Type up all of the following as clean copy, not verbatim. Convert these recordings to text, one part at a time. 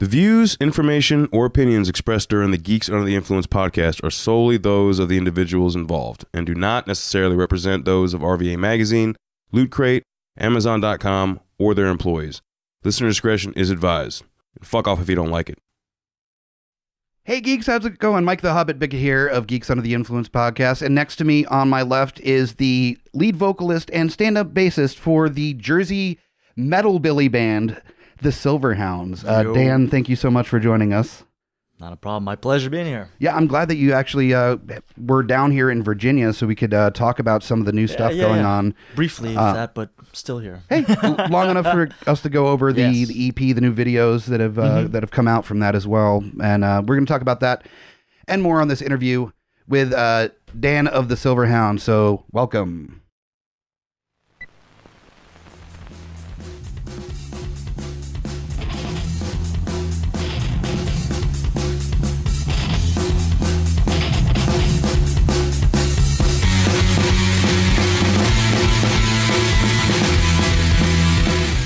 The views, information, or opinions expressed during the Geeks Under the Influence podcast are solely those of the individuals involved and do not necessarily represent those of RVA Magazine, Loot Crate, amzn.to, or their employees. Listener discretion is advised. Fuck off if you don't like it. Hey geeks, how's it going? Mike the Hobbit Bickett here of Geeks Under the Influence podcast, and next to me on my left is the lead vocalist and stand-up bassist for the Jersey Metalbilly band, the Silverhounds. Dan, thank you so much for joining us. Not a problem. My pleasure being here. Yeah, I'm glad that you actually were down here in Virginia so we could talk about some of the new stuff going on. Briefly, but still here. Hey, long enough for us to go over the EP, the new videos that have come out from that as well. And we're going to talk about that and more on this interview with Dan of the Silverhounds. So welcome.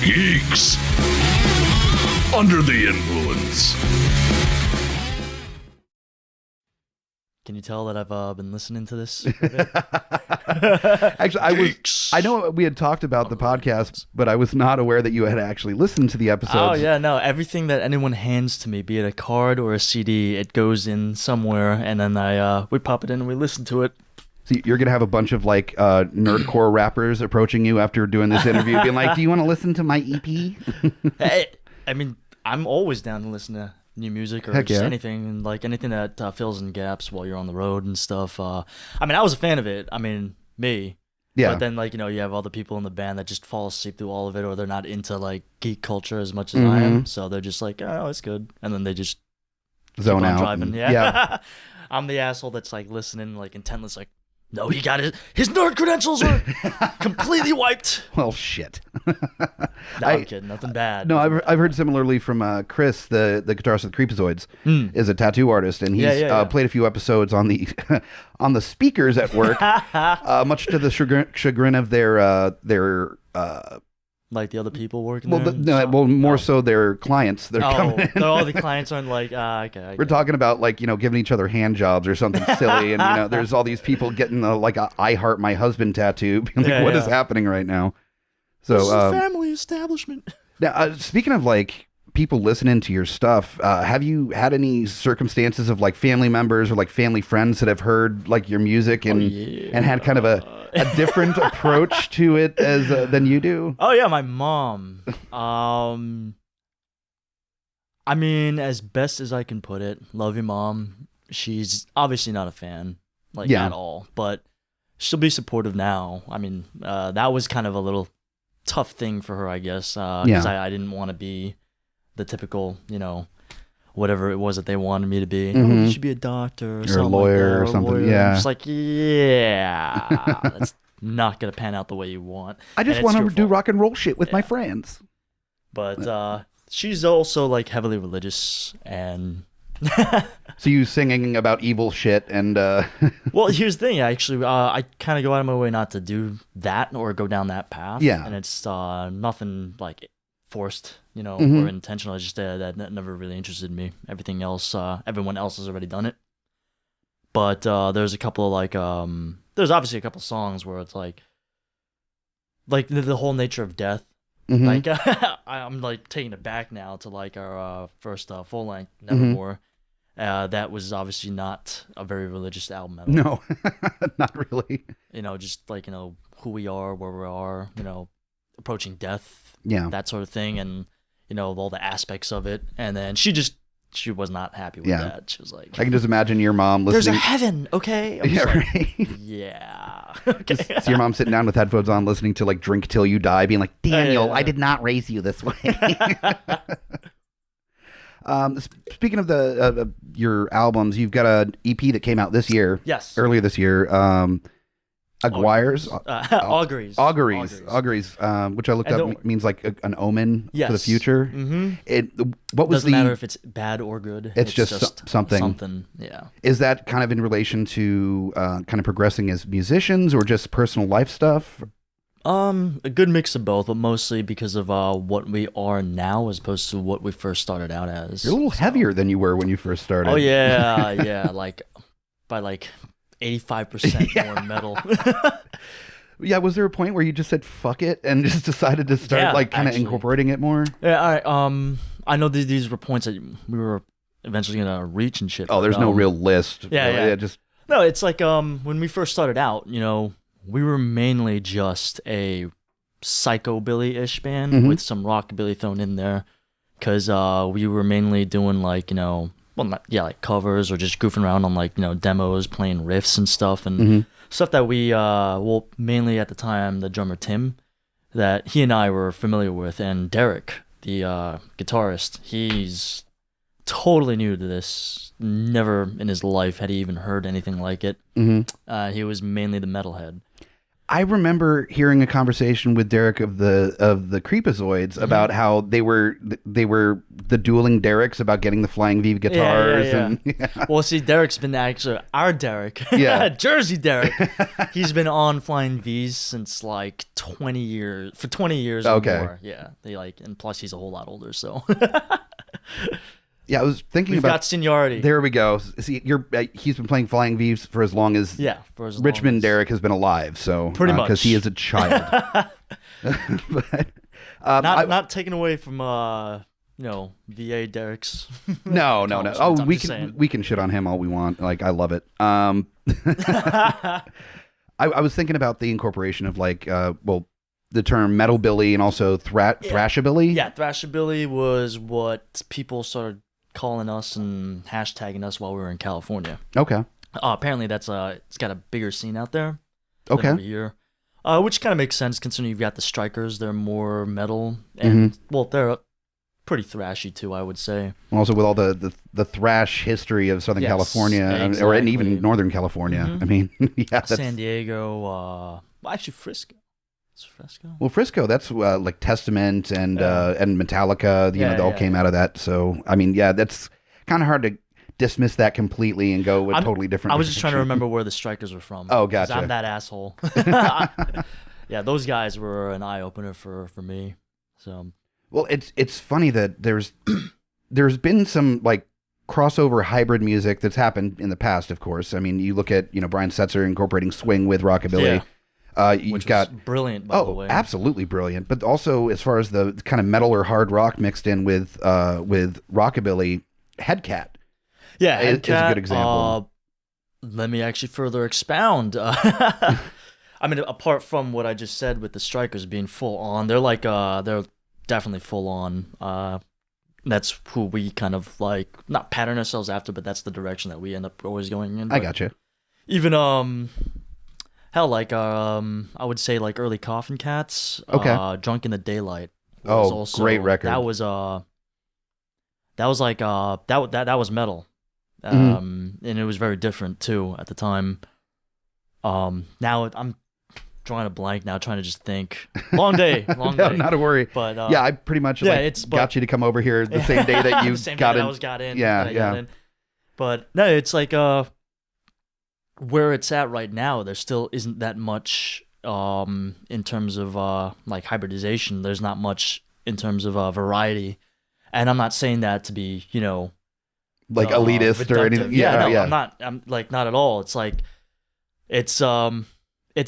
Geeks Under the Influence. Can you tell that I've been listening to this? Actually, I know we had talked about the podcast, but I was not aware that you had actually listened to the episodes. Oh yeah, no. Everything that anyone hands to me, be it a card or a CD, it goes in somewhere, and then we pop it in and we listen to it. So you're going to have a bunch of like nerdcore rappers approaching you after doing this interview being like, do you want to listen to my EP? Hey, I mean, I'm always down to listen to new music or just anything, like anything that fills in gaps while you're on the road and stuff. I mean, I was a fan of it. I mean, me. Yeah. But then, like, you know, you have other people in the band that just fall asleep through all of it, or they're not into like geek culture as much as I am. So they're just like, oh, it's good. And then they just zone out. Driving. Yeah. I'm the asshole that's like listening, like intentless, like, no, he got his nerd credentials are completely wiped. Well, shit. No, I'm kidding. Nothing bad. No, I've heard similarly from Chris, the guitarist of the Creepazoids, is a tattoo artist, and he's played a few episodes on the on the speakers at work, much to the chagrin of their like the other people working there? More so their clients. They're coming in. No, the clients aren't like, okay. We're talking about like, you know, giving each other hand jobs or something silly. And, you know, there's all these people getting like a I Heart My Husband tattoo. Being like, what is happening right now? So, this is a family establishment. Now, speaking of like people listening to your stuff, have you had any circumstances of like family members or like family friends that have heard like your music and had kind of a different approach to it as than you do? Oh yeah, my mom. I mean, as best as I can put it, love your mom. She's obviously not a fan, like at all, but she'll be supportive now. I mean, that was kind of a little tough thing for her, I guess, because I didn't want to be the typical, you know, whatever it was that they wanted me to be. Oh, you should be a doctor or something, a lawyer like or something. Lawyer. Yeah, I'm just like, that's not gonna pan out the way you want. I just want to do rock and roll shit with my friends. But she's also like heavily religious, and so you singing about evil shit and well, here's the thing. Actually, I kind of go out of my way not to do that or go down that path. Yeah, and it's nothing like forced, you know, or intentional. It's just that never really interested me. Everything else, everyone else has already done it. But there's a couple of like, there's obviously a couple songs where it's like the whole nature of death. Like I'm like taking it back now to like our first full length Nevermore. That was obviously not a very religious album at all. No, not really. You know, just like, you know, who we are, where we are, you know, approaching death. Yeah, that sort of thing, and you know, all the aspects of it. And then she was not happy with that. She was like, I can just imagine your mom listening. There's a heaven, okay? Yeah. Okay. So your mom sitting down with headphones on, listening to like "Drink Till You Die," being like, "Daniel, I did not raise you this way." Speaking of your albums, you've got an EP that came out this year. Yes, earlier this year. Auguries, which I looked up means like an omen for the future. What was Doesn't matter if it's bad or good. It's just something. Something, yeah. Is that kind of in relation to kind of progressing as musicians or just personal life stuff? A good mix of both, but mostly because of what we are now as opposed to what we first started out as. You're a little heavier than you were when you first started. Oh yeah, yeah, like by like 85% more metal. Yeah, was there a point where you just said fuck it and just decided to start like kind of incorporating it more? Yeah, all right. I know these were points that we were eventually gonna reach and shit. Oh, there's no real list. Yeah. Just no. It's like when we first started out, we were mainly just a psychobilly-ish band with some rockabilly thrown in there, because we were mainly doing like like covers or just goofing around on like demos, playing riffs and stuff and stuff that we mainly at the time the drummer Tim, that he and I were familiar with, and Derek, the guitarist, he's totally new to this. Never in his life had he even heard anything like it. He was mainly the metalhead. I remember hearing a conversation with Derek of the Creepazoids about how they were the dueling Dereks about getting the Flying V guitars. Well, see, Derek's been actually our Derek, Jersey Derek. He's been on Flying V's since like 20 years. For 20 years or more. Yeah, and plus he's a whole lot older, so. Yeah, I was thinking We've got seniority. There we go. See, he's been playing Flying V's for as long as Richmond Derek has been alive. So pretty much, because he is a child. But, not taken away from VA Derek's. No. Oh, we can shit on him all we want. Like, I love it. I was thinking about the incorporation of like the term metalbilly and also thrashabilly. Yeah, thrashabilly was what people started calling us and hashtagging us while we were in California. Okay. Apparently it's got a bigger scene out there. Okay. Over here. Which kind of makes sense considering you've got the Strikers. They're more metal and they're pretty thrashy too, I would say. Also with all the thrash history of Southern California, exactly. and even Northern California. I mean, that's San Diego, actually Frisco. Well, Frisco, that's like Testament and Metallica, they all came out of that. So, I mean, that's kind of hard to dismiss that completely and go with totally different. I was just trying to remember where the Strikers were from. Oh, gotcha. I'm that asshole. Yeah, those guys were an eye-opener for me. So, well, it's funny that there's been some like crossover hybrid music that's happened in the past, of course. I mean, you look at, Brian Setzer incorporating swing with rockabilly. Yeah. You've got brilliant, by the way. Absolutely brilliant. But also, as far as the kind of metal or hard rock mixed in with rockabilly, Headcat. Yeah, Headcat is a good example. Let me actually further expound. I mean, apart from what I just said with the Strikers being full on, they're definitely full on. That's who we kind of like not pattern ourselves after, but that's the direction that we end up always going in. I gotcha. Even hell, like I would say like early Coffin Cats. Okay. Drunk in the Daylight. Oh, also, great record. That was metal. And it was very different too at the time. Now I'm drawing a blank now, trying to just think. Long day. Not a worry. But I pretty much got you to come over here the same day that you got in. Yeah. But no, it's like where it's at right now, there still isn't that much in terms of like hybridization. There's not much in terms of variety, and I'm not saying that to be like elitist reductive. or anything. I'm like not at all. It's like it's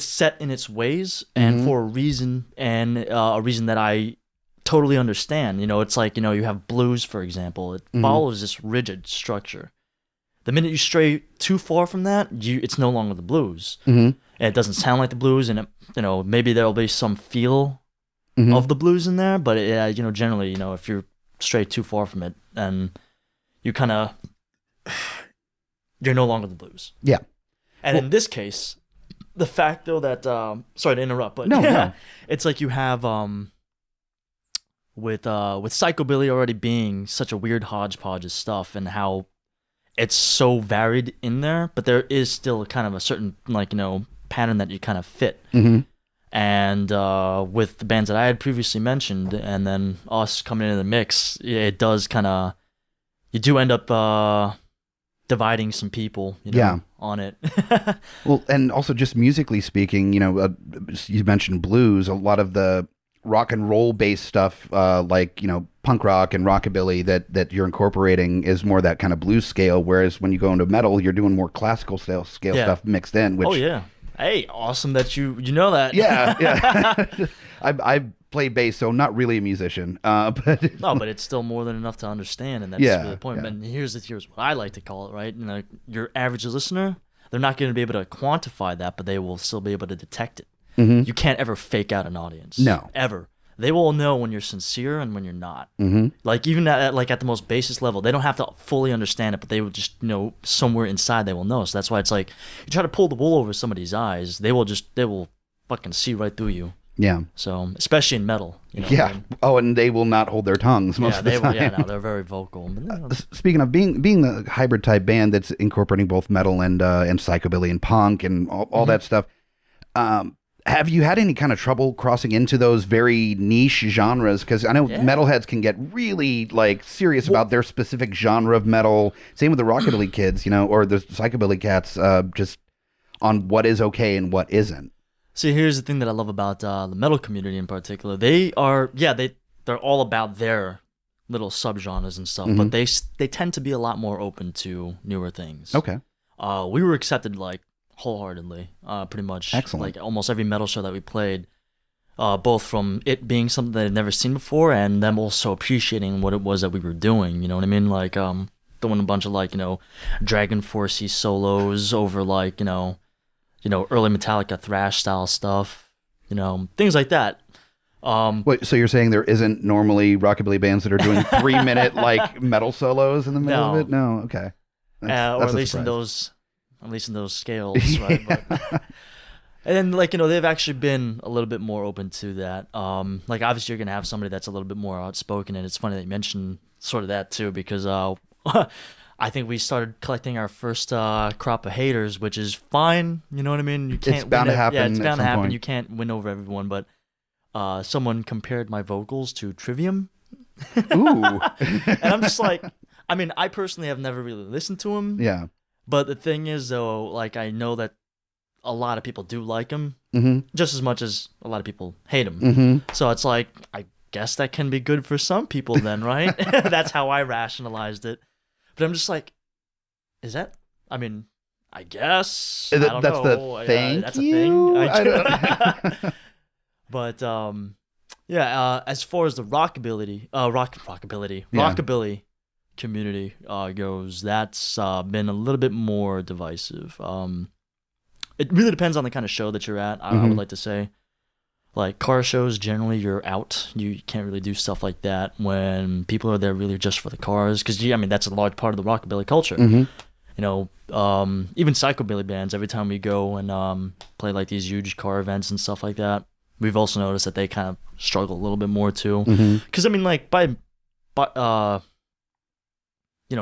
set in its ways and for a reason, and a reason that I totally understand. It's like you have blues, for example. It follows this rigid structure. The minute you stray too far from that, it's no longer the blues. And it doesn't sound like the blues, and maybe there'll be some feel of the blues in there, but generally, if you're stray too far from it, then you're no longer the blues. Yeah. And in this case, the fact though that sorry to interrupt, but no. It's like you have with psychobilly already being such a weird hodgepodge of stuff, and how it's so varied in there, but there is still kind of a certain pattern that you kind of fit. And with the bands that I had previously mentioned, and then us coming into the mix, it does kind of, you do end up dividing some people, on it. Well, and also just musically speaking, you mentioned blues. A lot of the rock and roll based stuff, like punk rock and rockabilly that you're incorporating is more that kind of blues scale. Whereas when you go into metal, you're doing more classical scale stuff mixed in. Which, oh yeah, hey, awesome that you know that. Yeah. I play bass, so I'm not really a musician. But it's still more than enough to understand, and that's really the point. Yeah. And here's what I like to call it, right? Your average listener, they're not going to be able to quantify that, but they will still be able to detect it. Mm-hmm. You can't ever fake out an audience. No. Ever. They will know when you're sincere and when you're not. Mm-hmm. Like even at the most basis level, they don't have to fully understand it, but they will just somewhere inside they will know. So that's why it's like you try to pull the wool over somebody's eyes, they will fucking see right through you. Yeah. So especially in metal. Yeah. I mean? Oh, and they will not hold their tongues most of the time. Yeah, no, they're very vocal. Speaking of being the hybrid type band that's incorporating both metal and psychobilly and punk and all that stuff. Have you had any kind of trouble crossing into those very niche genres? Because I know metalheads can get really serious about their specific genre of metal. Same with the rockabilly kids, or the psychobilly cats, just on what is okay and what isn't. See, here's the thing that I love about the metal community in particular. They're all about their little subgenres and stuff, but they tend to be a lot more open to newer things. Okay. We were accepted wholeheartedly, pretty much. Excellent. Almost every metal show that we played, both from it being something that I'd never seen before and them also appreciating what it was that we were doing. You know what I mean? Doing a bunch of Dragon Force-y solos over early Metallica thrash style stuff, things like that. Wait, so you're saying there isn't normally rockabilly bands that are doing 3-minute metal solos in the middle of it? No, okay. Or at least in those scales, right? But, and then they've actually been a little bit more open to that. Obviously you're gonna have somebody that's a little bit more outspoken, and it's funny that you mentioned sort of that too, because I think we started collecting our first crop of haters, which is fine. You know what I mean? You can't. It's bound to happen. Yeah, it's bound to happen. Point. You can't win over everyone. But someone compared my vocals to Trivium. Ooh. And I'm just I personally have never really listened to him. Yeah. But the thing is, though, I know that a lot of people do like him, just as much as a lot of people hate him. Mm-hmm. So it's I guess that can be good for some people then, right? That's how I rationalized it. But I'm just is that? I mean, I guess. That's I don't know. The thing. That's a thing. I don't know. But as far as the rockabilly community goes, that's been a little bit more divisive. It really depends on the kind of show that you're at. I would like to say. Car shows, generally you're out. You can't really do stuff like that when people are there really just for the cars. Because, that's a large part of the rockabilly culture. Mm-hmm. Even psychobilly bands, every time we go and play these huge car events and stuff like that, we've also noticed that they kind of struggle a little bit more too. Because,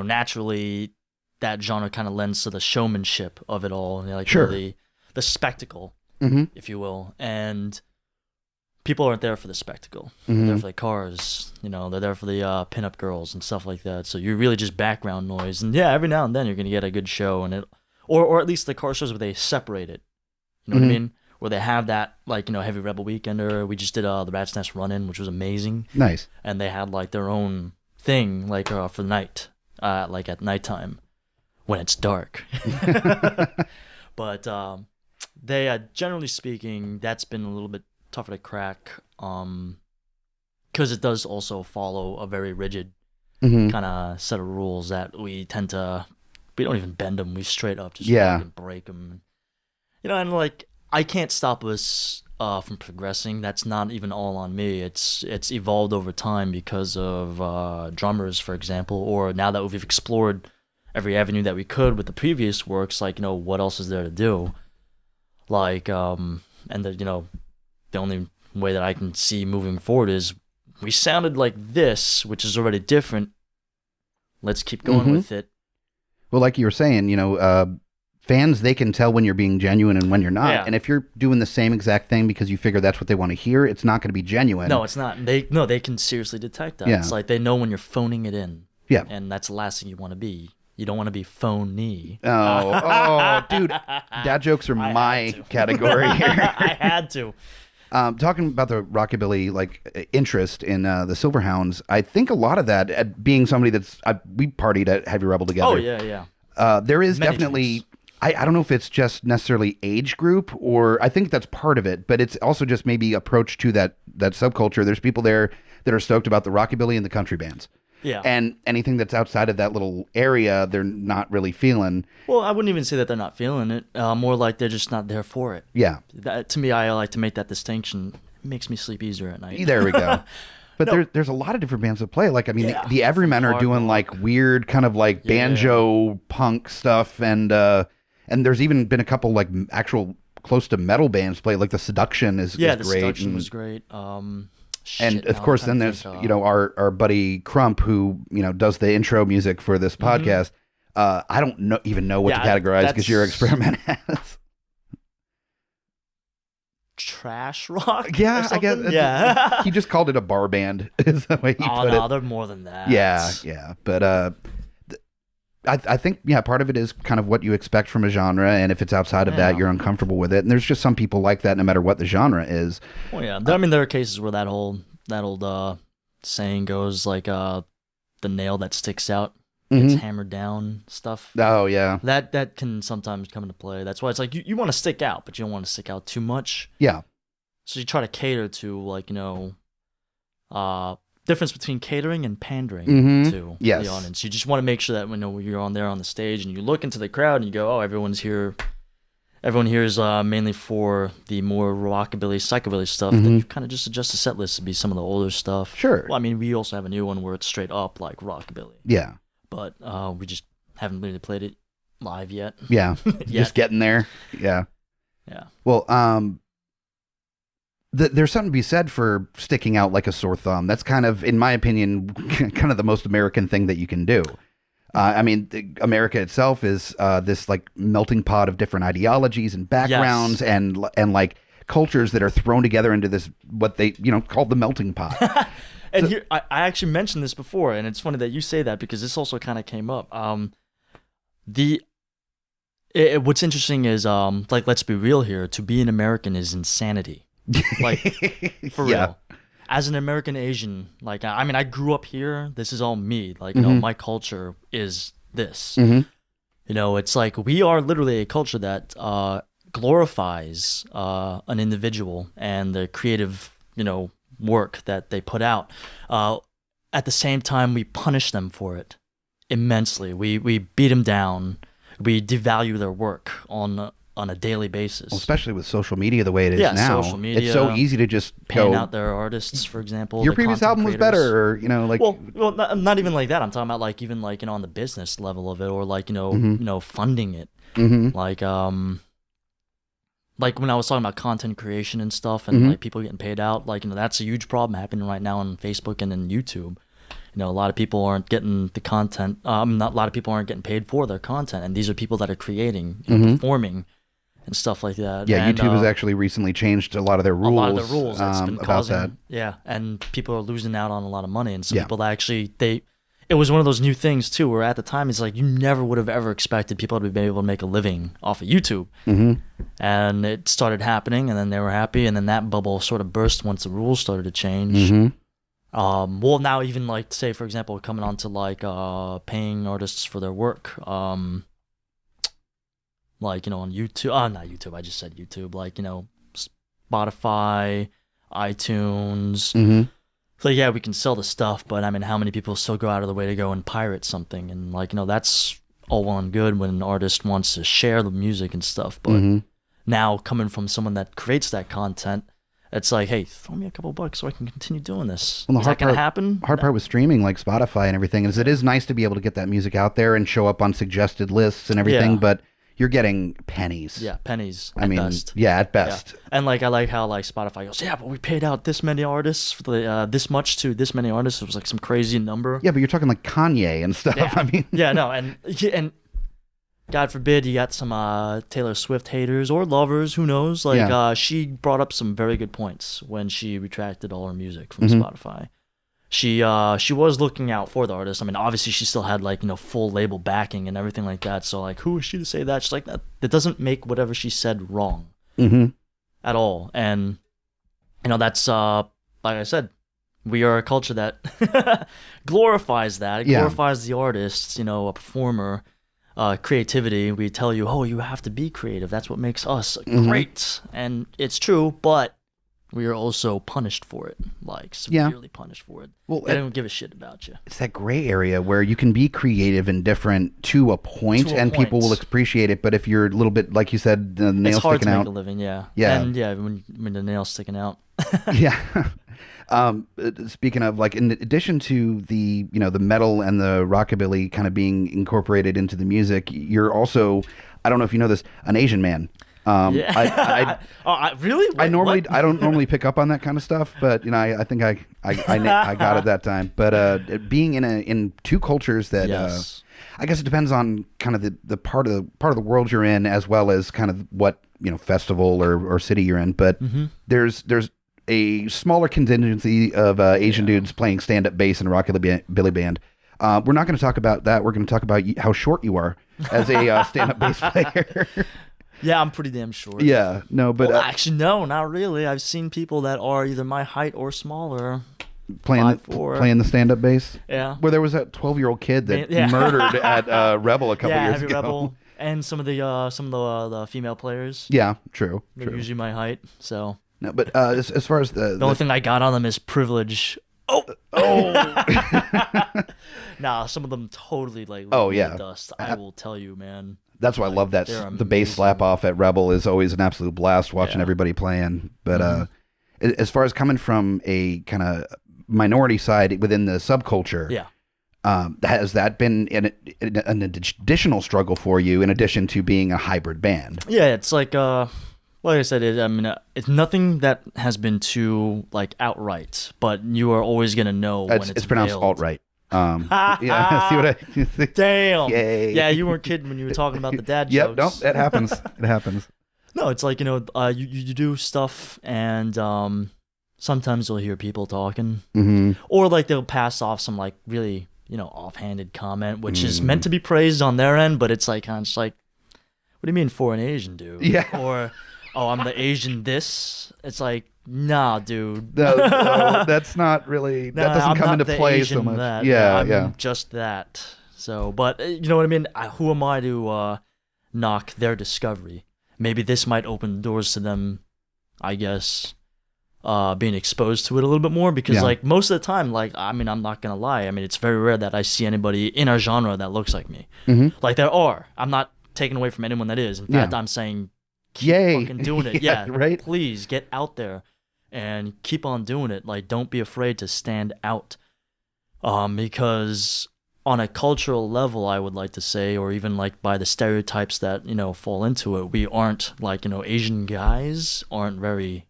naturally that genre kind of lends to the showmanship of it all. Sure. The spectacle, if you will. And people aren't there for the spectacle. They're there for the cars. They're there for the pinup girls and stuff like that. So you're really just background noise. And every now and then you're gonna get a good show, and or at least the car shows where they separate it. You know what I mean? Where they have that Heavy Rebel Weekender. We just did the Rat's Nest Run-In, which was amazing. Nice. And they had their own thing for the night, at nighttime when it's dark. But they generally speaking, that's been a little bit tougher to crack, because it does also follow a very rigid kind of set of rules that we tend to. We don't even bend them; we straight up just break them. And I can't stop us from progressing. That's not even all on me. It's evolved over time because of drummers, for example, or now that we've explored every avenue that we could with the previous works. What else is there to do? The only way that I can see moving forward is we sounded like this, which is already different. Let's keep going with it. Well, like you were saying, fans, they can tell when you're being genuine and when you're not. Yeah. And if you're doing the same exact thing because you figure that's what they want to hear, it's not going to be genuine. No, it's not. They can seriously detect that. Yeah. It's they know when you're phoning it in. Yeah. And that's the last thing you want to be. You don't want to be phony. Oh, dude. Dad jokes are my category here. I had to. Talking about the rockabilly interest in the Silverhounds, I think a lot of that, being somebody we partied at Heavy Rebel together. Oh, yeah. There is Many definitely, I don't know if it's just necessarily age group, or I think that's part of it, but it's also just maybe approach to that subculture. There's people there that are stoked about the rockabilly and the country bands. Yeah. And anything that's outside of that little area, they're not really feeling. Well, I wouldn't even say that they're not feeling it. More like they're just not there for it. Yeah. To me, I like to make that distinction. It makes me sleep easier at night. There we go. But there's a lot of different bands that play. The Everymen are doing weird kind of banjo punk stuff, and there's even been a couple actual close to metal bands play. The Seduction is the great. Seduction was great. And of course, then there's our buddy Crump, who does the intro music for this podcast. I don't even know what to categorize because your experiment has trash rock. Yeah, I guess. Yeah, he just called it a bar band. Is the way he put it. They're more than that. Yeah. But I think part of it is kind of what you expect from a genre, and if it's outside of that, you're uncomfortable with it. And there's just some people like that, no matter what the genre is. Well, yeah. I mean, there are cases where that old saying goes, the nail that sticks out gets hammered down stuff. Oh yeah, that can sometimes come into play. That's why it's you want to stick out, but you don't want to stick out too much. Yeah. So you try to cater to difference between catering and pandering to the audience. You just want to make sure that when you're on there on the stage and you look into the crowd and you go, oh, everyone's here. Everyone here is mainly for the more rockabilly, psychobilly stuff. Then you kind of just adjust the set list to be some of the older stuff. Sure. Well, I mean, we also have a new one where it's straight up like rockabilly. Yeah. But we just haven't really played it live yet. Yeah. Just getting there. Yeah. Yeah. Well, there's something to be said for sticking out like a sore thumb. That's kind of, in my opinion, kind of the most American thing that you can do. I mean, America itself is this melting pot of different ideologies and backgrounds and cultures that are thrown together into this what they called the melting pot. And here, I actually mentioned this before, and it's funny that you say that because this also kind of came up. What's interesting is let's be real here. To be an American is insanity. For real. As an American Asian, I grew up here. This is all me. My culture is this. It's we are literally a culture that glorifies an individual and the creative, work that they put out. At the same time, we punish them for it immensely. We beat them down. We devalue their work on a daily basis. Well, especially with social media the way it is now. Social media, it's so easy to just pan out their artists, for example. Your previous album was better, or Well, not even like that. I'm talking about even on the business level of it, or funding it. Like when I was talking about content creation and stuff, and people getting paid out, that's a huge problem happening right now on Facebook and in YouTube. A lot of people aren't getting the content. A lot of people aren't getting paid for their content, and these are people that are creating, performing, and stuff like that. Yeah, and, YouTube has actually recently changed a lot of their rules. A lot of the rules that's been causing that. Yeah, and people are losing out on a lot of money, and some people that actually it was one of those new things too, where at the time it's you never would have ever expected people to be able to make a living off of YouTube. And it started happening, and then they were happy, and then that bubble sort of burst once the rules started to change. Well, now even say for example, coming on to paying artists for their work, on YouTube. Not YouTube. I just said YouTube. Spotify, iTunes. So yeah, we can sell the stuff, but I mean, how many people still go out of the way to go and pirate something? And that's all well and good when an artist wants to share the music and stuff. But now coming from someone that creates that content, it's hey, throw me a couple bucks so I can continue doing this. Well, is that going to happen? Hard part with streaming, like Spotify and everything, is it is nice to be able to get that music out there and show up on suggested lists and everything, but you're getting pennies. Yeah, pennies. At best. Yeah, at best. Yeah. And I like how Spotify goes, yeah, but we paid out this many artists for the this much to this many artists. It was some crazy number. Yeah, but you're talking Kanye and stuff. Yeah. I mean, yeah, no, and God forbid you got some Taylor Swift haters or lovers. Who knows? She brought up some very good points when she retracted all her music from Spotify. she was looking out for the artist. I mean, obviously she still had like, full label backing and everything like that. So like, who is she to say that? She's like, that doesn't make whatever she said wrong at all. And that's like I said, we are a culture that glorifies that. It glorifies the artist, a performer, creativity. We tell you, oh, you have to be creative. That's what makes us great. And it's true, but we are also punished for it, like severely punished for it. Well, they don't give a shit about you. It's that gray area where you can be creative and different to a point, and people will appreciate it. But if you're a little bit, like you said, the nails it's hard sticking to out, make a living, yeah. And when the nails sticking out. Speaking of, like, in addition to the the metal and the rockabilly kind of being incorporated into the music, you're also, I don't know if you know this, an Asian man. Really? I don't normally pick up on that kind of stuff, but I think I got it that time. But being in two cultures that I guess it depends on kind of the part of the world you're in, as well as kind of what festival or city you're in. But there's a smaller contingency of Asian dudes playing stand-up bass in a rockabilly band. We're not going to talk about that. We're going to talk about how short you are as a stand-up bass player. Yeah, I'm pretty damn short. Yeah, no, but well, actually, no, not really. I've seen people that are either my height or smaller playing the stand-up bass. Yeah, where there was that 12-year-old kid that murdered at Rebel a couple years ago. Rebel, and some of the female players. Yeah, true. They're usually my height, so. No, but as far as the only thing I got on them is privilege. Oh. Nah, some of them totally like. Dust. I will tell you, man. That's why I love that. The bass slap off at Rebel is always an absolute blast watching everybody playing. But as far as coming from a kind of minority side within the subculture, has that been an additional struggle for you in addition to being a hybrid band? Yeah, it's like I said, it's nothing that has been too like outright, but you are always gonna know when it's pronounced veiled. alt-right. Yeah, see what I damn. Yay. Yeah, you weren't kidding when you were talking about the dad jokes. jokes. Yep, no, it happens. It happens. No, it's like, you do stuff and sometimes you'll hear people talking or like they'll pass off some like really, offhanded comment, which is meant to be praised on their end, but it's like kind of just like, what do you mean for an Asian dude? Yeah. Or, oh, I'm the Asian this. It's like, nah, dude. No, that's not really. That doesn't come into play so much. That. I'm just that. So, but you know what I mean? Who am I to knock their discovery? Maybe this might open doors to them, I guess, being exposed to it a little bit more. Because like most of the time, like I'm not gonna lie. It's very rare that I see anybody in our genre that looks like me. Like there are. I'm not taking away from anyone that is. In fact, I'm saying, keep fucking doing it. Right. Please get out there and keep on doing it. Like, don't be afraid to stand out. Because on a cultural level, I would like to say, or even like by the stereotypes that, fall into it, we aren't like, Asian guys aren't very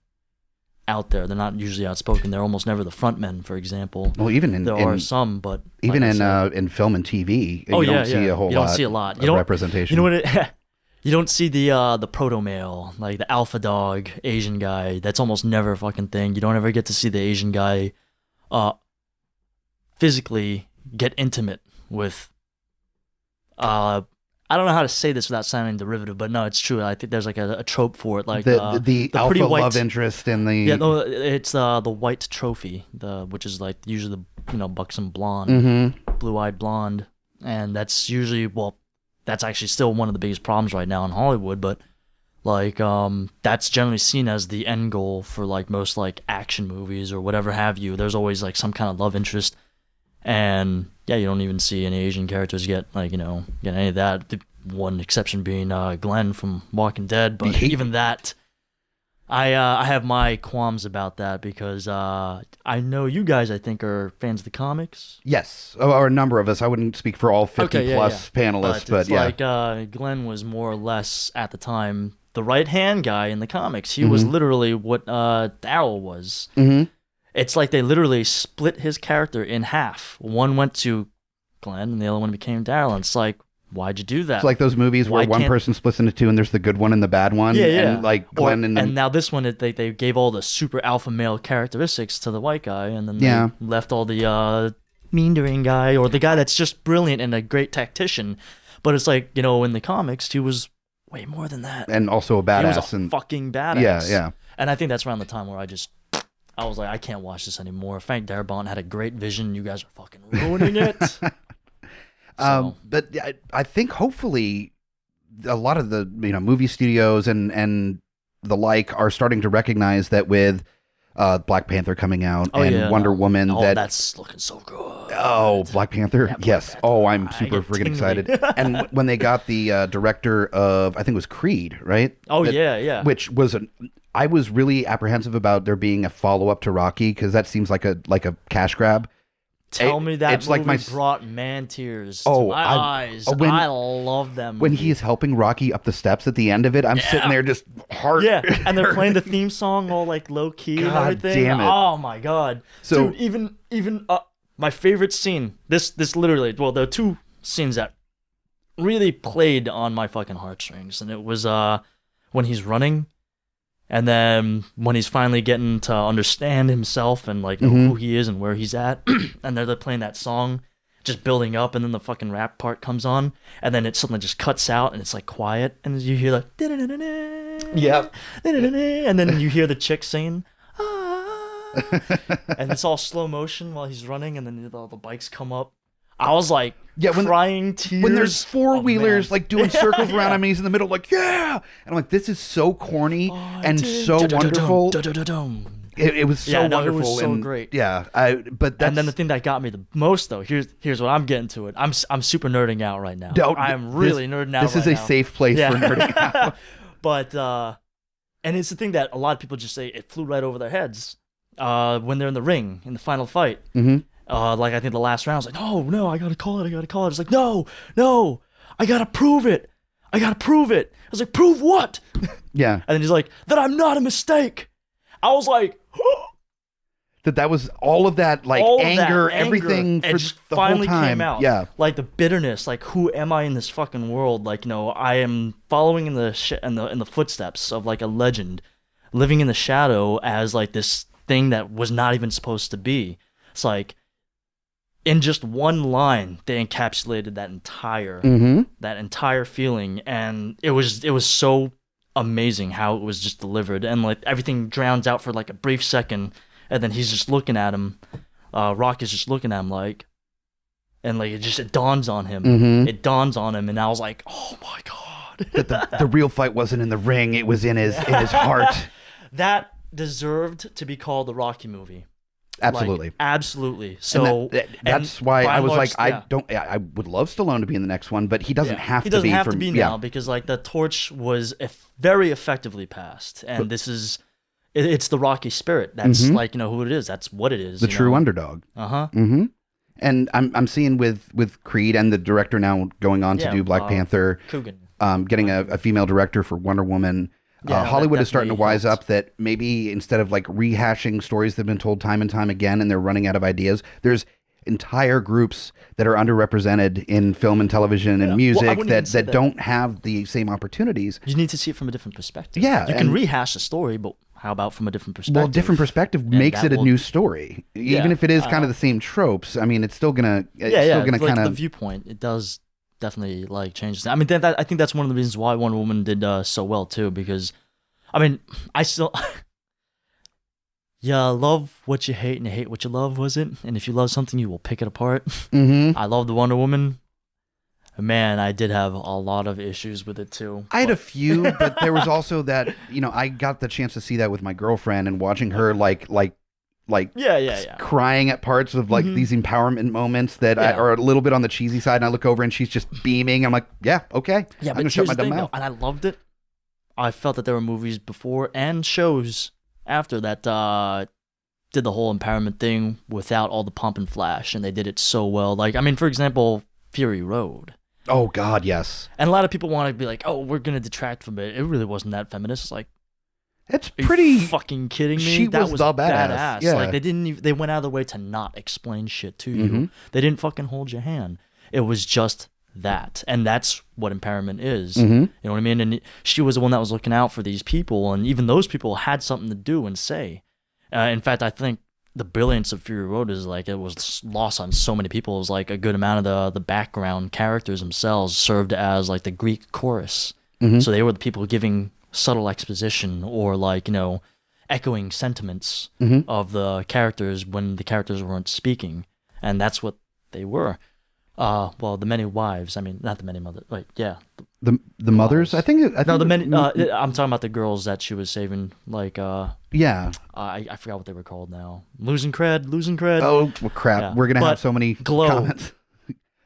out there. They're not usually outspoken. They're almost never the frontmen, for example. Well, even there are some, but even in film and TV, you don't see a whole lot. You don't see a lot. Of representation. You know what? You don't see the proto male, like the alpha dog Asian guy. That's almost never a fucking thing. You don't ever get to see the Asian guy physically get intimate with I don't know how to say this without sounding derivative, but no, it's true. I think there's like a trope for it, like the alpha pretty white, love interest in the it's the white trophy, which is like usually the buxom blonde, blue-eyed blonde, and that's usually that's actually still one of the biggest problems right now in Hollywood, but like that's generally seen as the end goal for like most like action movies or whatever have you. There's always like some kind of love interest, and you don't even see any Asian characters get like get any of that. The one exception being Glenn from Walking Dead, but even that, I have my qualms about that because I know you guys, I think, are fans of the comics. Yes, or a number of us. I wouldn't speak for all 50 plus panelists, but it's like Glenn was more or less at the time the right-hand guy in the comics. He was literally what Daryl was. It's like they literally split his character in half. One went to Glenn, and the other one became Daryl. And it's like, why'd you do that? It's like those movies where one person splits into two and there's the good one and the bad one. Yeah, yeah. And like Glenn and now this one, they gave all the super alpha male characteristics to the white guy, and then they left all the meandering guy or the guy that's just brilliant and a great tactician. But it's like, you know, in the comics, he was way more than that. And also a badass. He was a fucking badass. Yeah, yeah. And I think that's around the time where I was like, I can't watch this anymore. Frank Darabont had a great vision. You guys are fucking ruining it. But I think hopefully a lot of the movie studios and the like are starting to recognize that with Black Panther coming out Wonder Woman. That's looking so good. Oh, Black Panther? Yeah, yes. Panther. Oh, I'm super freaking excited. And when they got the director of, I think it was Creed, right? Oh, yeah. Which was I was really apprehensive about there being a follow-up to Rocky because that seems like a cash grab. Tell me that movie brought man tears to my eyes. I love them. When he is helping Rocky up the steps at the end of it, I'm sitting there just heart. Yeah, and they're playing the theme song all like low key and everything. Damn it. Oh my god. So dude, even my favorite scene. This literally. Well, there are two scenes that really played on my fucking heartstrings, and it was when he's running. And then when he's finally getting to understand himself and like know who he is and where he's at, and they're playing that song, just building up, and then the fucking rap part comes on, and then it suddenly just cuts out, and it's like quiet, and you hear like, and then you hear the chick singing, and it's all slow motion while he's running, and then the bikes come up. I was like, crying tears. When there's four-wheelers like doing circles around him and he's in the middle like, yeah! And I'm like, this is so corny and so wonderful. It was so wonderful. It was so great. Yeah. And then the thing that got me the most, though, here's what I'm getting to it. I'm super nerding out right now. I'm really nerding out right now. This is a safe place for nerding out. But, and it's the thing that a lot of people just say it flew right over their heads when they're in the ring, in the final fight. Mm-hmm. Like I think the last round, I was like, no, I gotta call it. It's like, no, I gotta prove it. I was like, prove what? Yeah. And then he's like, that I'm not a mistake. I was like, that was all of that, like anger, everything for just the finally whole time. Came out. Yeah. Like the bitterness, like who am I in this fucking world? Like, I am following in the footsteps of like a legend, living in the shadow as like this thing that was not even supposed to be. It's like, in just one line, they encapsulated that entire feeling, and it was so amazing how it was just delivered, and like everything drowns out for like a brief second, and then he's just looking at him. Rock is just looking at him like, and like it dawns on him. It dawns on him, and I was like, oh my god, that the real fight wasn't in the ring; it was in his heart. That deserved to be called the Rocky movie. Absolutely. Like, absolutely. So that's why I was like, I would love Stallone to be in the next one, but he doesn't have to be. He doesn't have to be now because like the torch was very effectively passed, and it's the Rocky spirit. That's like who it is. That's what it is. The true underdog. And I'm seeing with Creed and the director now going on to do Black Panther, getting a female director for Wonder Woman. Hollywood is starting to wise up that maybe instead of like rehashing stories that have been told time and time again and they're running out of ideas, there's entire groups that are underrepresented in film and television and music that don't have the same opportunities. You need to see it from a different perspective. Yeah. You can rehash a story, but how about from a different perspective? Well, different perspective makes it a new story. Even if it is kind of the same tropes, I mean, it's still going to kind of... the viewpoint, it does... definitely like changes. I mean, I think that's one of the reasons why Wonder Woman did so well too. Because, I mean, I still, love what you hate and you hate what you love, was it? And if you love something, you will pick it apart. I love the Wonder Woman. Man, I did have a lot of issues with it too. I had a few, but there was also that I got the chance to see that with my girlfriend and watching her crying at parts of like these empowerment moments that are a little bit on the cheesy side, and I look over and she's just beaming. I'm like, yeah, okay. Yeah, I'm gonna shut my dumb mouth. And I loved it. I felt that there were movies before and shows after that did the whole empowerment thing without all the pomp and flash, and they did it so well. Like, I mean, for example, Fury Road. Oh God, yes. And a lot of people want to be like, oh, we're gonna detract from it. It really wasn't that feminist. It's like, it's pretty. Are you fucking kidding me? She was the badass. Yeah. Like they went out of their way to not explain shit to you. They didn't fucking hold your hand. It was just that, and that's what empowerment is. Mm-hmm. You know what I mean? And she was the one that was looking out for these people, and even those people had something to do and say. In fact, I think the brilliance of Fury Road is like it was lost on so many people. It was like a good amount of the background characters themselves served as like the Greek chorus. Mm-hmm. So they were the people giving subtle exposition or like, you know, echoing sentiments Mm-hmm. of the characters when the characters weren't speaking. And that's what they were. Well, the many wives. I mean, not the many mothers. Like, yeah. The mothers. I think. No, the many. I'm talking about the girls that she was saving. Like, yeah. I forgot what they were called now. Losing cred. Oh well, crap! Yeah. We're gonna But have so many Glow. comments.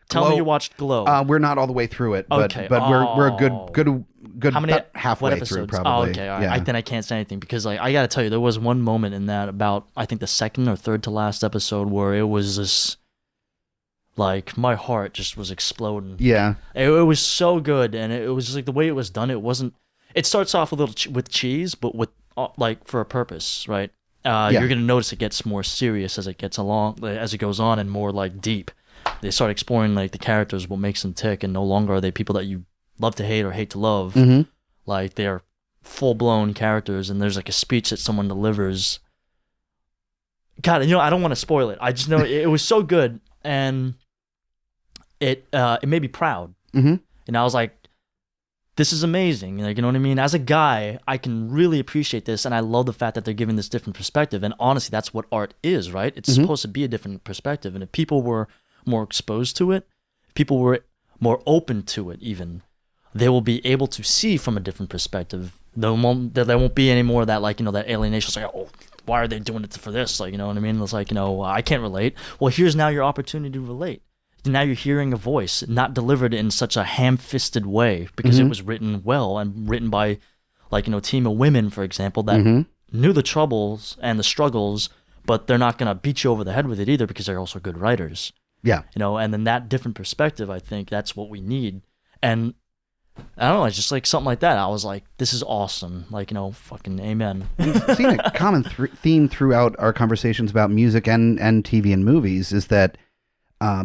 Tell me Glow. you watched Glow. We're not all the way through it, but Okay. we're a Oh. good How many? about halfway what through episodes? probably. Oh, okay. All right. Yeah. Then I can't say anything because like I gotta tell you, there was one moment in that about I think the second or third to last episode where it was just like my heart just was exploding. Yeah. It was so good, and it was just like the way it was done. It wasn't. It starts off a little with cheese, but with like for a purpose, right? You're gonna notice it gets more serious as it gets along, as it goes on, and more like deep. They start exploring like the characters, what makes them tick, and no longer are they people that you love to hate or hate to love. Mm-hmm. Like they're full blown characters, and there's like a speech that someone delivers. God, you know, I don't want to spoil it. I just know it was so good, and it made me proud. Mm-hmm. And I was like, this is amazing. Like, you know what I mean? As a guy, I can really appreciate this, and I love the fact that they're giving this different perspective. And honestly, that's what art is, right? It's supposed to be a different perspective. And if people were more exposed to it, people were more open to it even, they will be able to see from a different perspective. There won't be any more of that, like, you know, that alienation. It's like, oh, why are they doing it for this? Like, you know what I mean? It's like, you know, I can't relate. Well, here's now your opportunity to relate. Now you're hearing a voice, not delivered in such a ham-fisted way, because it was written well and written by, like, you know, a team of women, for example, that knew the troubles and the struggles, but they're not going to beat you over the head with it either because they're also good writers. Yeah. You know, and then that different perspective, I think that's what we need. And I don't know, it's just like something like that. I was like, this is awesome. Like, you know, fucking amen. We've seen a common theme throughout our conversations about music and TV and movies is that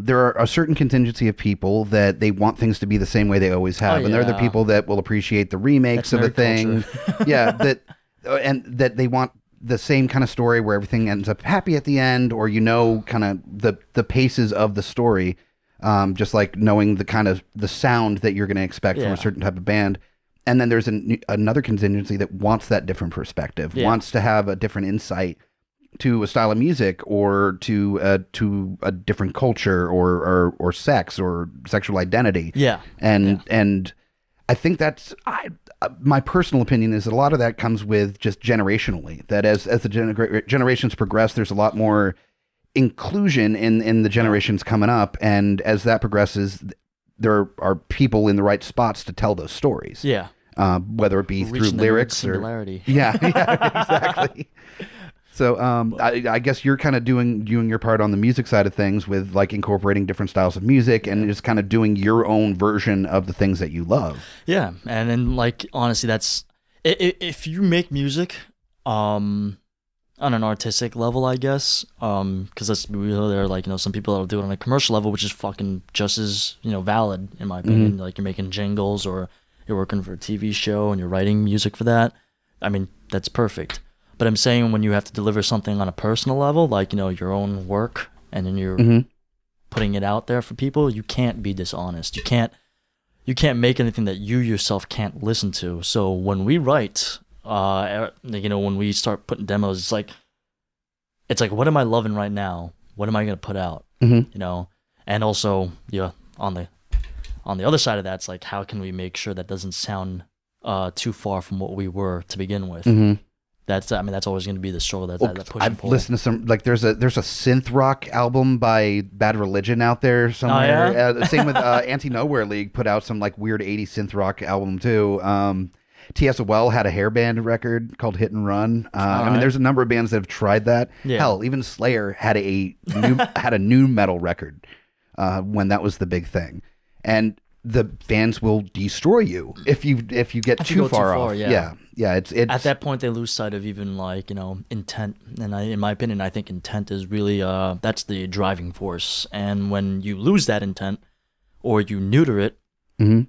there are a certain contingency of people that they want things to be the same way they always have. And they're the people that will appreciate the remakes of a thing. And that they want the same kind of story where everything ends up happy at the end, or, you know, kind of the paces of the story, just like knowing the kind of the sound that you're going to expect from a certain type of band. And then there's another contingency that wants that different perspective, wants to have a different insight to a style of music, or to a different culture, or sex, or sexual identity. And I think that's my personal opinion is that a lot of that comes with just generationally, that as the generations progress, there's a lot more inclusion in the generations coming up, and as that progresses, there are people in the right spots to tell those stories. Whether it be through lyrics or exactly. So I guess you're kind of doing your part on the music side of things with like incorporating different styles of music and just kind of doing your own version of the things that you love. Yeah. And then like, honestly, that's, if you make music on an artistic level, I guess, because that's real, there are like, you know, some people that'll do it on a commercial level, which is fucking just as, you know, valid in my opinion. Like you're making jingles, or you're working for a TV show and you're writing music for that. I mean, that's perfect. But I'm saying when you have to deliver something on a personal level, like, you know, your own work, and then you're putting it out there for people, you can't be dishonest. You can't make anything that you yourself can't listen to. So when we write, you know, when we start putting demos, it's like, what am I loving right now? What am I going to put out? You know? And also, on the other side of that, it's like, how can we make sure that doesn't sound too far from what we were to begin with? That's always going to be the struggle. That push and I've pull. listened to some, like there's a synth rock album by Bad Religion out there somewhere. Oh, yeah? Same with Anti-Nowhere League put out some like weird 80s synth rock album too. TSOL had a hair band record called Hit and Run. I mean, there's a number of bands that have tried that. Hell, even Slayer had had a new metal record when that was the big thing. And the fans will destroy you if you get too far off. It's at that point they lose sight of even like, you know, intent. And in my opinion, I think intent is really that's the driving force. And when you lose that intent, or you neuter it, mm-hmm.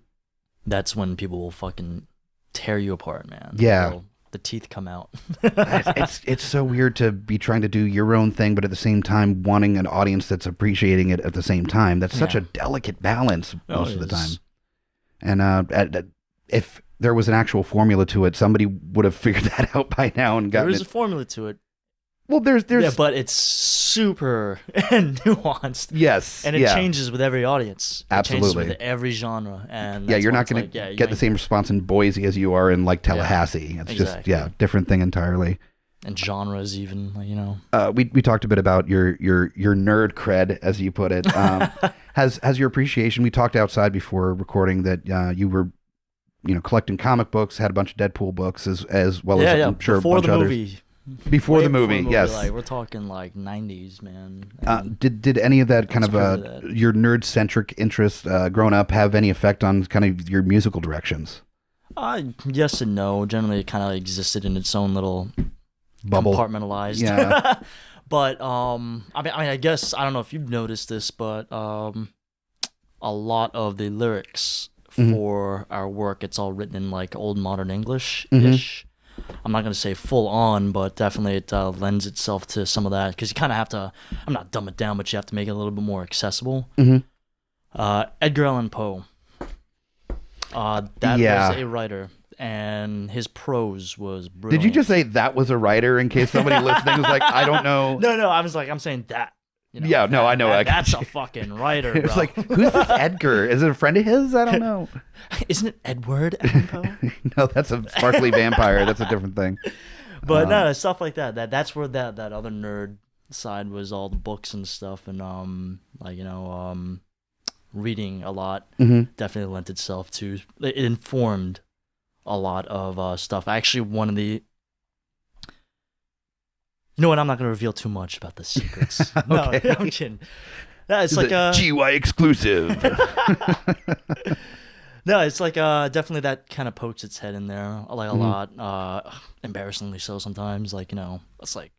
that's when people will fucking tear you apart, man. Yeah. The teeth come out. it's so weird to be trying to do your own thing, but at the same time wanting an audience that's appreciating it at the same time. That's such a delicate balance most of the time. And if there was an actual formula to it, somebody would have figured that out by now and gotten There is a formula to it. Well, there's yeah, but it's super nuanced. Yes, and it changes with every audience. Absolutely, it changes with every genre. And you're not going to get the same response in Boise as you are in like Tallahassee. It's just different thing entirely. And genres, even we talked a bit about your nerd cred, as you put it. Has your appreciation? We talked outside before recording that you were collecting comic books, had a bunch of Deadpool books as well as I'm sure before a bunch the of movie. Others. Before the movie, yes. Like, we're talking like 90s, man. Did any of that kind of your nerd-centric interest growing up have any effect on kind of your musical directions? Yes and no. Generally, it kind of existed in its own little bubble, compartmentalized. Yeah. But I guess I don't know if you've noticed this, but a lot of the lyrics for our work, it's all written in like old modern English-ish. Mm-hmm. I'm not going to say full on, but definitely it lends itself to some of that, because you kind of have to, I'm not dumb it down, but you have to make it a little bit more accessible. Mm-hmm. Edgar Allan Poe, that was a writer, and his prose was brilliant. Did you just say that was a writer in case somebody listening was like, I don't know? No, I'm saying that. I know. That's a fucking writer, bro. It's like, who's this Edgar? Is it a friend of his? I don't know. Isn't it Edward Allan Poe? No, that's a sparkly vampire. That's a different thing. But no, stuff like that. That's where that other nerd side was, all the books and stuff, and reading a lot definitely lent itself to. It informed a lot of stuff. Actually, one of the. You know what? I'm not going to reveal too much about the secrets. Okay. No, I'm kidding. No, it's like a GY exclusive. No, it's like definitely that kind of pokes its head in there like a lot. Embarrassingly so sometimes. Like it's like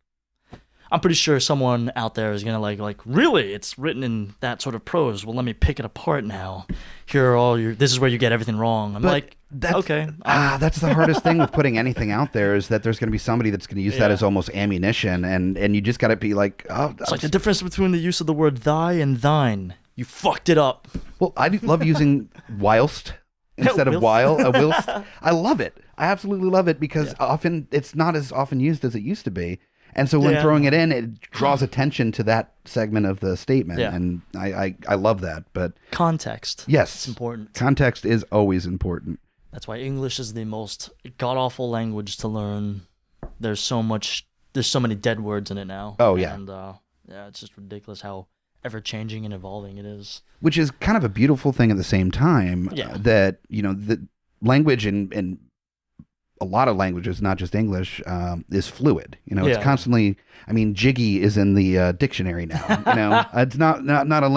I'm pretty sure someone out there is gonna like really, it's written in that sort of prose. Well, let me pick it apart now. Here are all your. This is where you get everything wrong. I'm like, okay. That's the hardest thing with putting anything out there, is that there's going to be somebody that's going to use that as almost ammunition, and you just got to be like, oh. It's like the difference between the use of the word thy and thine. You fucked it up. Well, I love using whilst instead of while. Whilst. I love it. I absolutely love it, because often it's not as often used as it used to be. And so when throwing it in, it draws attention to that segment of the statement. Yeah. And I love that. But context. Yes. It's important. Context is always important. That's why English is the most god-awful language to learn. There's so many dead words in it now. Oh, yeah. And it's just ridiculous how ever-changing and evolving it is. Which is kind of a beautiful thing at the same time. That, the language in a lot of languages, not just English, is fluid. It's constantly. I mean, jiggy is in the dictionary now. It's not a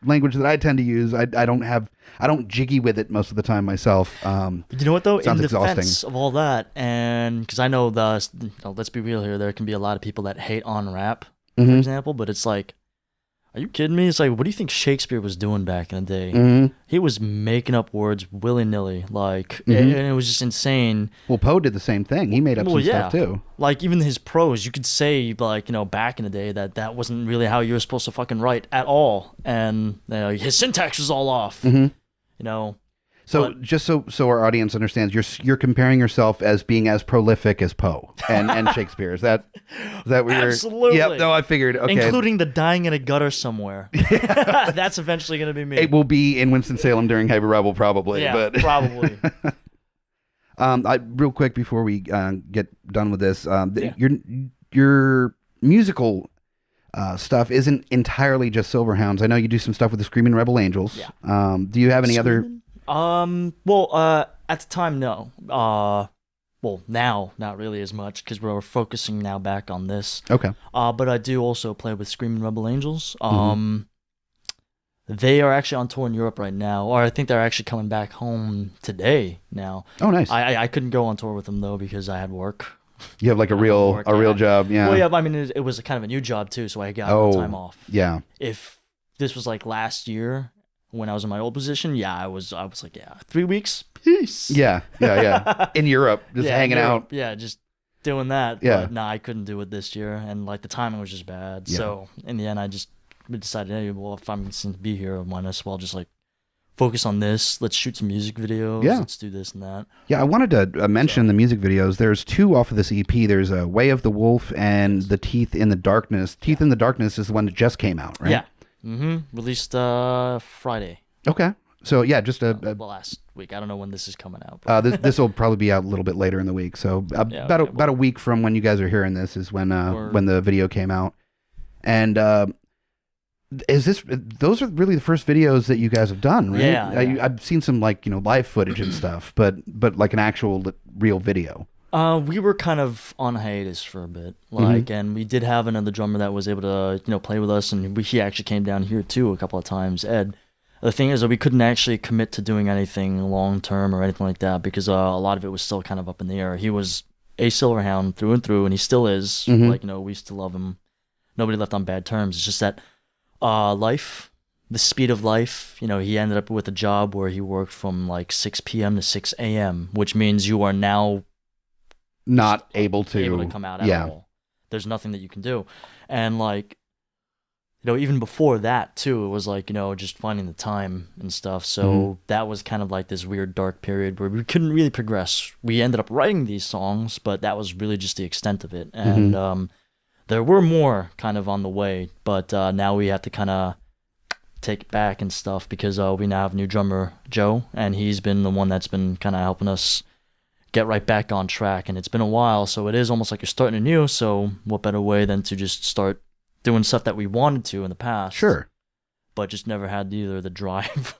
language that I tend to use. I don't jiggy with it most of the time myself. You know what though? In defense exhausting. of all that, and because I know let's be real here, there can be a lot of people that hate on rap, for example, but it's like, are you kidding me? It's like, what do you think Shakespeare was doing back in the day? He was making up words willy-nilly, and it was just insane. Well, Poe did the same thing. He made up some stuff too. Like, even his prose, you could say, back in the day that wasn't really how you were supposed to fucking write at all. And his syntax was all off, So just so our audience understands, you're comparing yourself as being as prolific as Poe and Shakespeare. Is that what you're? Absolutely. Yep. No, I figured. Okay. Including the dying in a gutter somewhere. That's eventually going to be me. It will be in Winston-Salem during Heavy Rebel, probably. Yeah, but probably. Real quick before we get done with this, your musical stuff isn't entirely just Silverhounds. I know you do some stuff with the Screaming Rebel Angels. Yeah. Do you have any other? At the time, no. Well, now, not really as much, because we're focusing now back on this. Okay. But I do also play with Screaming Rebel Angels. They are actually on tour in Europe right now, or I think they're actually coming back home today now. Oh, nice. I couldn't go on tour with them, though, because I had work. You have like a real job, yeah. Well, yeah, I mean, it was kind of a new job, too, so I got time off. Yeah. If this was like last year, when I was in my old position, I was like, 3 weeks, peace. Yeah. In Europe, just hanging out. Yeah, just doing that. Yeah. But I couldn't do it this year, and like the timing was just bad. Yeah. So in the end, we decided, hey, well, if I'm going to be here, I might as well just like focus on this. Let's shoot some music videos. Yeah. Let's do this and that. Yeah, I wanted to mention the music videos. There's 2 off of this EP. There's Way of the Wolf and The Teeth in the Darkness. Teeth in the Darkness is the one that just came out, right? Yeah. Released Friday. Okay. So yeah, just last week. I don't know when this is coming out. This will probably be out a little bit later in the week. So about a week from when you guys are hearing this is when the video came out. And those are really the first videos that you guys have done, right? Yeah. I've seen some live footage and stuff, but like an actual real video. We were kind of on hiatus for a bit, and we did have another drummer that was able to play with us, and he actually came down here too a couple of times, Ed. The thing is that we couldn't actually commit to doing anything long term or anything like that because a lot of it was still kind of up in the air. He was a Silverhound through and through, and he still is. We still love him. Nobody left on bad terms. It's just that life, the speed of life, he ended up with a job where he worked from like 6 p.m. to 6 a.m., which means you are now not able to come out at all. There's nothing that you can do. And even before that too, it was like, just finding the time and stuff. So that was kind of like this weird dark period where we couldn't really progress. We ended up writing these songs, but that was really just the extent of it. And there were more kind of on the way, but now we have to kind of take it back and stuff because we now have a new drummer, Joe, and he's been the one that's been kind of helping us get right back on track. And it's been a while, so it is almost like you're starting anew. So what better way than to just start doing stuff that we wanted to in the past, sure, but just never had either the drive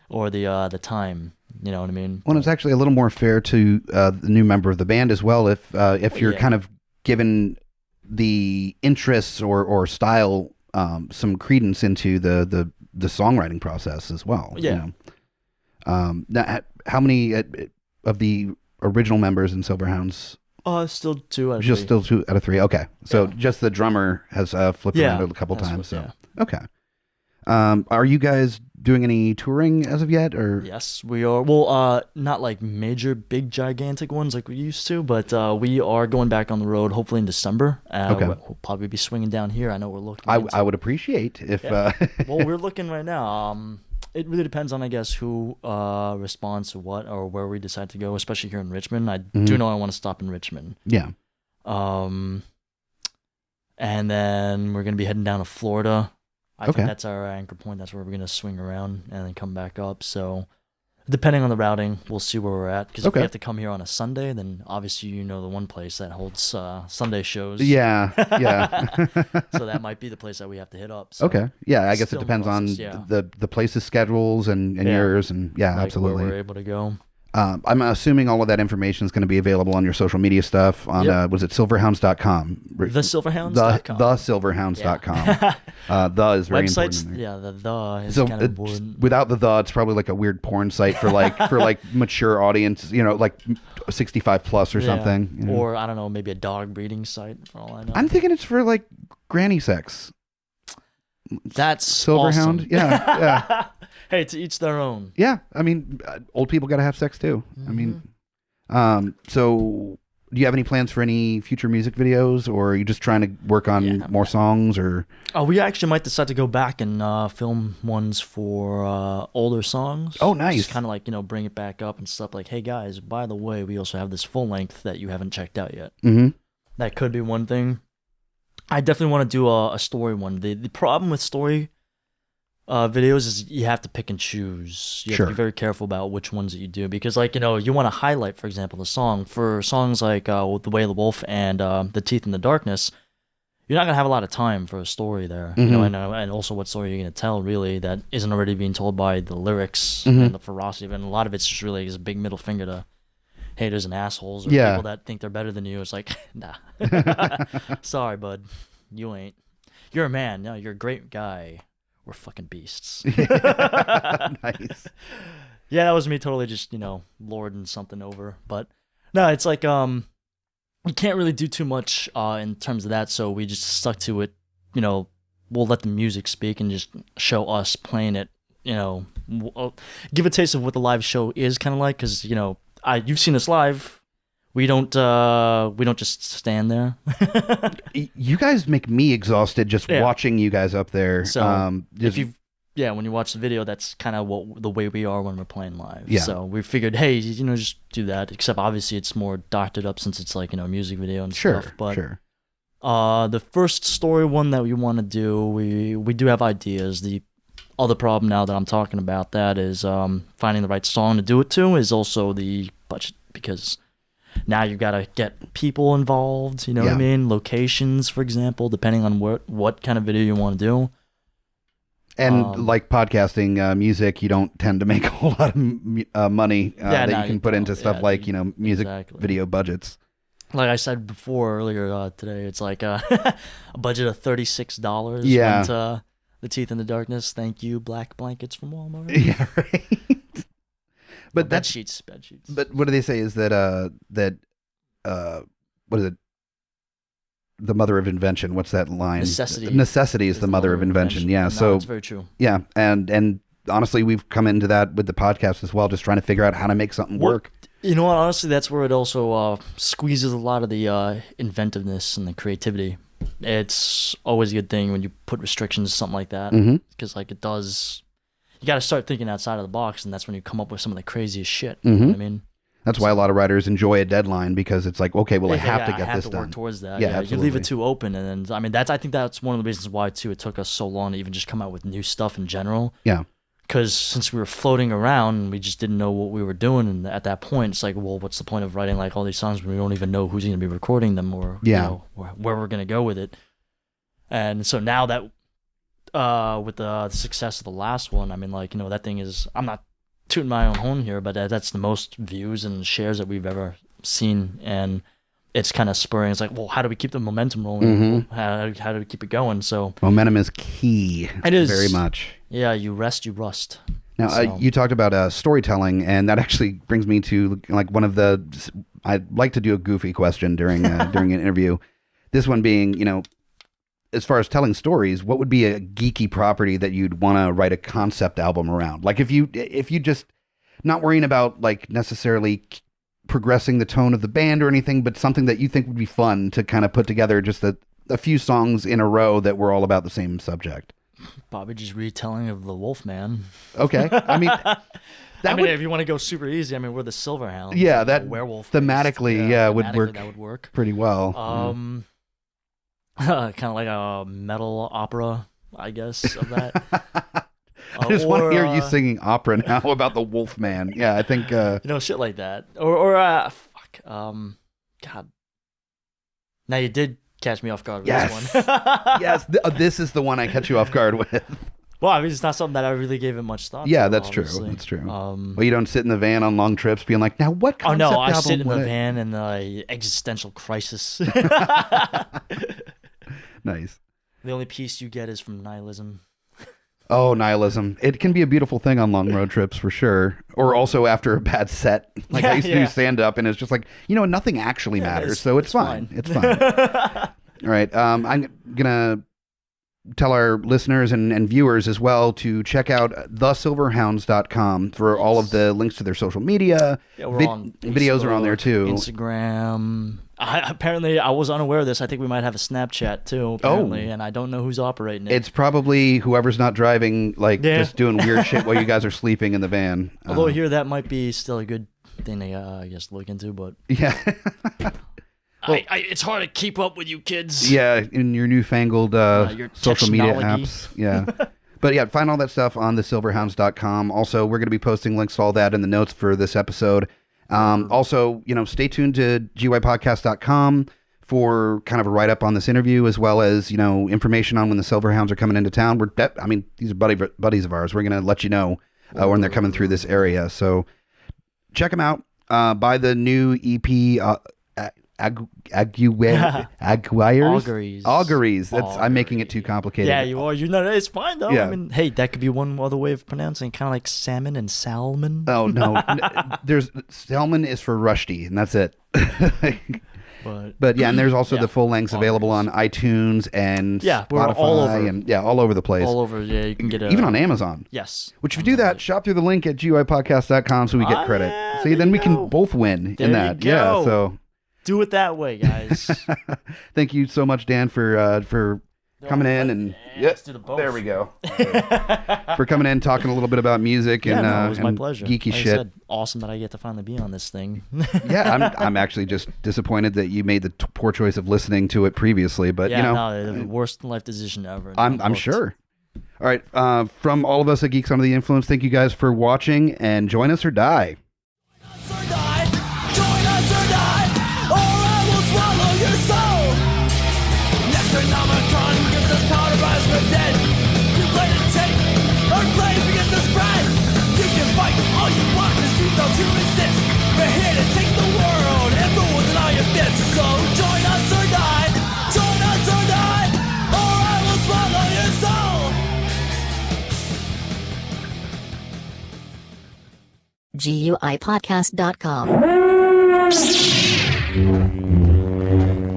or the time. You know what I mean? Well, it's actually a little more fair to the new member of the band as well. If you're kind of given the interests or style some credence into the songwriting process as well. Yeah. Now, how many of the original members in Silverhounds? Still 2 out of 3. Just still 2 out of 3. Okay, so just the drummer has flipped around a couple times. Okay. Are you guys doing any touring as of yet, or? Yes, we are. Well, not like major, big, gigantic ones like we used to, but we are going back on the road. Hopefully in December. Okay. We'll probably be swinging down here. I know we're looking. I would appreciate if. Yeah. Well, we're looking right now. It really depends on, I guess, who responds to what or where we decide to go, especially here in Richmond. I do know I want to stop in Richmond. Yeah. And then we're going to be heading down to Florida. I think that's our anchor point. That's where we're going to swing around and then come back up. So depending on the routing, we'll see where we're at. Because if we have to come here on a Sunday, then obviously the one place that holds Sunday shows. Yeah. So that might be the place that we have to hit up. So okay. Yeah, I guess it depends on the place's schedules and yours. And absolutely. Where we're able to go. I'm assuming all of that information is going to be available on your social media stuff on, was it silverhounds.com? Thesilverhounds.com. Thesilverhounds.com. The is very Websites, important. Yeah, the is kind of important. Without the, it's probably like a weird porn site for like mature audience, like 65 plus or something. Or, I don't know, maybe a dog breeding site for all I know. I'm thinking it's for like granny sex. That's Silverhound. Awesome. Yeah. Hey, to each their own. Yeah, I mean, old people got to have sex too. I mean, so do you have any plans for any future music videos, or are you just trying to work on more songs, or? Oh, we actually might decide to go back and film ones for older songs. Oh, nice. Just kind of like, bring it back up and stuff like, hey guys, by the way, we also have this full length that you haven't checked out yet. Mm-hmm. That could be one thing. I definitely want to do a story one. The problem with story videos is you have to pick and choose. You have to be very careful about which ones that you do because, you want to highlight, for example, the song. For songs like The Way of the Wolf and The Teeth in the Darkness, you're not going to have a lot of time for a story there. And also what story you're going to tell, really, that isn't already being told by the lyrics and the ferocity. And a lot of it's just really a big middle finger to haters and assholes or people that think they're better than you. It's like, nah. Sorry, bud. You ain't. You're a man. No, you're a great guy. We're fucking beasts. Nice. Yeah, that was me totally just, lording something over. But no, it's like you can't really do too much in terms of that, so we just stuck to it. We'll let the music speak and just show us playing it give a taste of what the live show is kind of like, because you've seen us live. We don't just stand there. You guys make me exhausted just watching you guys up there. So when you watch the video, that's kind of the way we are when we're playing live. Yeah. So we figured, hey, just do that. Except obviously it's more doctored up since it's like music video and stuff. But the first story one that we want to do, we do have ideas. The other problem now that I'm talking about that is finding the right song to do it to is also the budget, because now you've got to get people involved, what I mean? Locations, for example, depending on what kind of video you want to do. And like podcasting, music, you don't tend to make a whole lot of money that you can put into stuff like, music video budgets. Like I said before earlier today, it's like a budget of $36 went to The Teeth in the Darkness. Thank you, black blankets from Walmart. Yeah, right. But bed sheets. But what do they say is that what is it? The mother of invention. What's that line? Necessity is the mother of invention. Yeah. So it's very true. Yeah, and honestly, we've come into that with the podcast as well, just trying to figure out how to make something work. You know what? Honestly, that's where it also squeezes a lot of the inventiveness and the creativity. It's always a good thing when you put restrictions to something like that, because like it does. You got to start thinking outside of the box, and that's when you come up with some of the craziest shit. You know what I mean? That's why a lot of writers enjoy a deadline, because it's like, okay, well, I have to get this done. Work towards that. Yeah, you leave it too open, and then I think that's one of the reasons why too it took us so long to even just come out with new stuff in general. Yeah. Because since we were floating around, we just didn't know what we were doing, and at that point, it's like, well, what's the point of writing like all these songs when we don't even know who's going to be recording them or where we're going to go with it? And so now that with the success of the last one, I mean, like, that thing is, I'm not tooting my own horn here, but that's the most views and shares that we've ever seen, and it's kind of spurring. It's like, well, how do we keep the momentum rolling? How do we keep it going? So momentum is key. It is very much. Yeah, you rest, you rust. Now, you talked about storytelling, and that actually brings me to like one of the. I'd like to do a goofy question during during an interview. This one being, as far as telling stories, what would be a geeky property that you'd want to write a concept album around? Like if you just not worrying about like necessarily progressing the tone of the band or anything, but something that you think would be fun to kind of put together, just a few songs in a row that were all about the same subject. Probably just retelling of the Wolfman. Okay. I mean, if you want to go super easy, we're the Silverhounds. Yeah, that werewolf thematically, would work. That would work pretty well. Kind of like a metal opera, I guess, of that. I just want to hear you singing opera now about the Wolfman. Yeah, I think shit like that. God. Now you did catch me off guard with this one. Yes, this is the one I catch you off guard with. Well, it's not something that I really gave it much thought to. Yeah, that's obviously. True. That's true. Well, you don't sit in the van on long trips being like, now what concept album? Oh, no, I sit in the van in the existential crisis. Nice. The only peace you get is from nihilism. Oh, nihilism. It can be a beautiful thing on long road trips for sure. Or also after a bad set. Like I used to do stand-up, and it's just like, nothing actually matters, so it's fine. It's fine. All right. I'm going to tell our listeners and viewers as well to check out thesilverhounds.com for all of the links to their social media. Yeah, we're on Facebook, videos are on there too. Instagram. Apparently, I was unaware of this. I think we might have a Snapchat too, apparently, and I don't know who's operating it. It's probably whoever's not driving, just doing weird shit while you guys are sleeping in the van. Although I hear that might be still a good thing to, I guess, look into, but... Yeah. Well, it's hard to keep up with you kids. Yeah, in your newfangled your social media apps. Yeah. But yeah, find all that stuff on thesilverhounds.com. Also, we're going to be posting links to all that in the notes for this episode. Also, stay tuned to gypodcast.com for kind of a write-up on this interview, as well as, information on when the Silverhounds are coming into town. These are buddies of ours. We're going to let you know when they're coming through this area. So check them out. Buy the new EP, Auguries. I'm making it too complicated. Yeah, you are. It's fine though. Yeah. Hey, that could be one other way of pronouncing, kind of like salmon and salmon. Oh no, there's salmon is for Rushdie, and that's it. But yeah, and there's also the full lengths available on iTunes and Spotify, we're all over. And all over the place. All over, yeah. You can get even on Amazon. Yes. Which if you do that, shop through the link at GUIPodcast.com so we get credit. See, then we can both win in that. Yeah, so do it that way, guys. Thank you so much, Dan, for coming in and there we go. For coming in, talking a little bit about music and it was my pleasure. Geeky like shit. I said, awesome that I get to finally be on this thing. I'm actually just disappointed that you made the poor choice of listening to it previously, but the worst life decision ever. I'm sure. All right, from all of us at Geeks Under the Influence, thank you guys for watching, and join us or die. Necronomicon gives us power to rise from the dead. You play to take, or play begins to spread. You can fight all you want, cause you felt to resist. We're here to take the world and rule with all your fists. So join us or die, or I will swallow your soul. GUIPodcast.com